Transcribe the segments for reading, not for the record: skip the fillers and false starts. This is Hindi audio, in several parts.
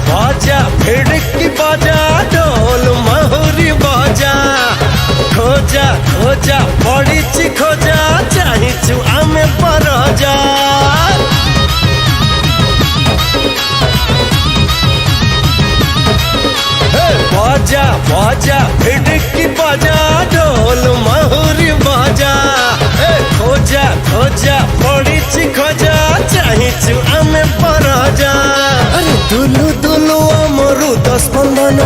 बजा भिड़की बजा ढोल महुरी बजा खोजा खोजा पड़ी खोजा चाहू आमे परजा बजा बजा भिड़की बजा ढोल महुरी बजा खोजा खोजा पड़ी खोजा चाहू आमे परजा अरे दुलु दुलु अमरुद स्पंदन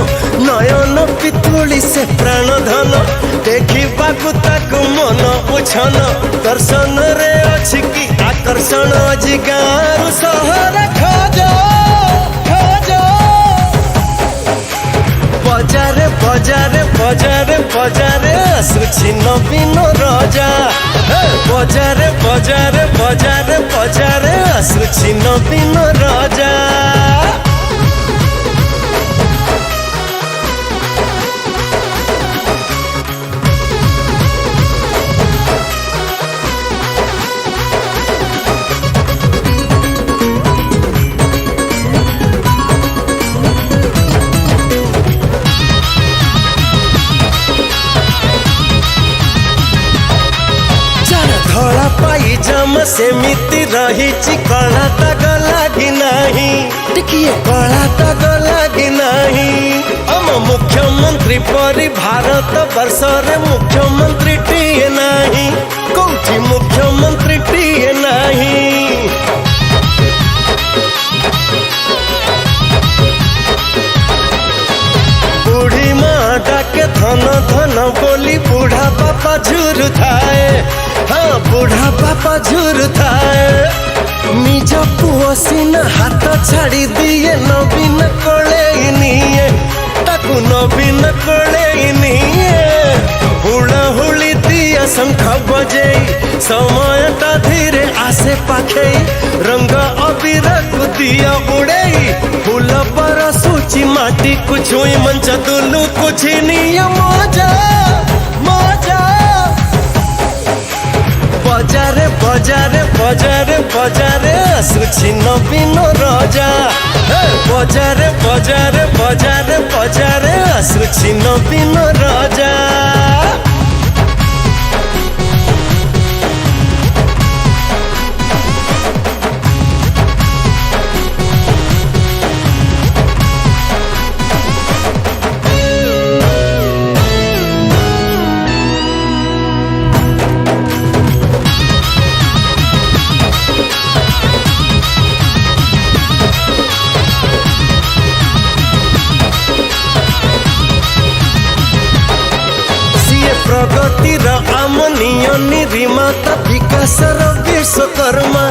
नयन पितुली से प्राण धन देखिबाकु ताकु मन उछन दर्शन रे अछि कि आकर्षण जिगार सहर खोजो खोजो बजारे बजारे बजारे बजारे आसुछि नवीन रजा बजारे बजारे बजारे बजारे आसुछि नवीन रजा धड़ा पाइजाम सेमिति रही कला तक लगी नहीं देखिए कला तक लगी नहीं हम मुख्यमंत्री परी भारत वर्ष रे मुख्यमंत्री टीए नहीं कौटी मुख्यमंत्री टीए नहीं बूढ़ी माँ डाके धन धन बोली बूढ़ा बापा झुर थाए हाँ बूढ़ा बापा झुर थाए निज पुओ सीना हाथ छाड़ी दिए नवीन कोले निये ताकू नवीन कोले निये हुड़ा हुड़ी दिया शंख बजे समय ता धीरे आसे पाखे रंग अबीर को दिया उड़े फूल पर सूची माटी कुछ हुई मंच दुलू कुछ नियम मजा मजा बजारे बजारे बजारे बजारे आसुछि नवीन रजा बजारे बजारे बजारे बजारे आसुछि नवीन रजा प्रगतिर आमनीय निर्माता विकासर विश्वकर्मा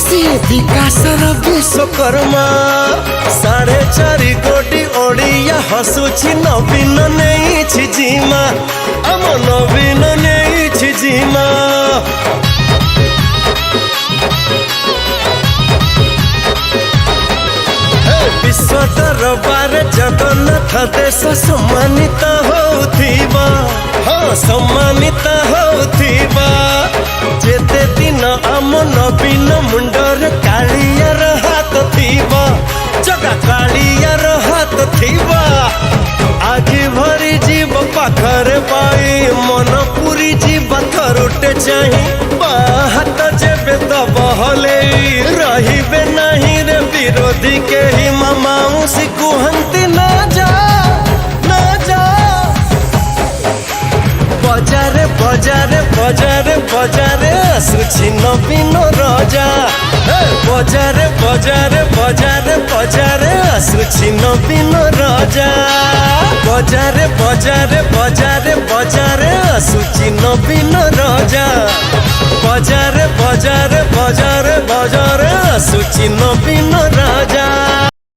सी विकासर विश्वकर्मा 4.5 कोटी ओडिया हसुछि नवीन नहीं जिमा आम नवीन नहीं जिमा विश्व दरबार जगन्नाथ देश सम्मानित होथिबा हाँ सम्मानित होथिबा जेते दिन आम नवीन मुंडर कालियार हाथ थिबा जगा कालियार हाथ थिबा आगे भरी जीव पाखरे पाई मन पूरी जीव थरुटे चाही बाहात जेबे दबहले रहिबे नहीं रे विरोधी के ही मामाउसी कुहंती ना जा ना जा बजारे बजारे बजारे बजारे आसुछि नवीन रजा बजारे बजारे बजारे बजारे आसुछि नवीन रजा बजारे बजारे बजारे बजारे आसुछि नवीन रजा बजारे बजारे बजारे बजारे आसुछि नवीन रजा।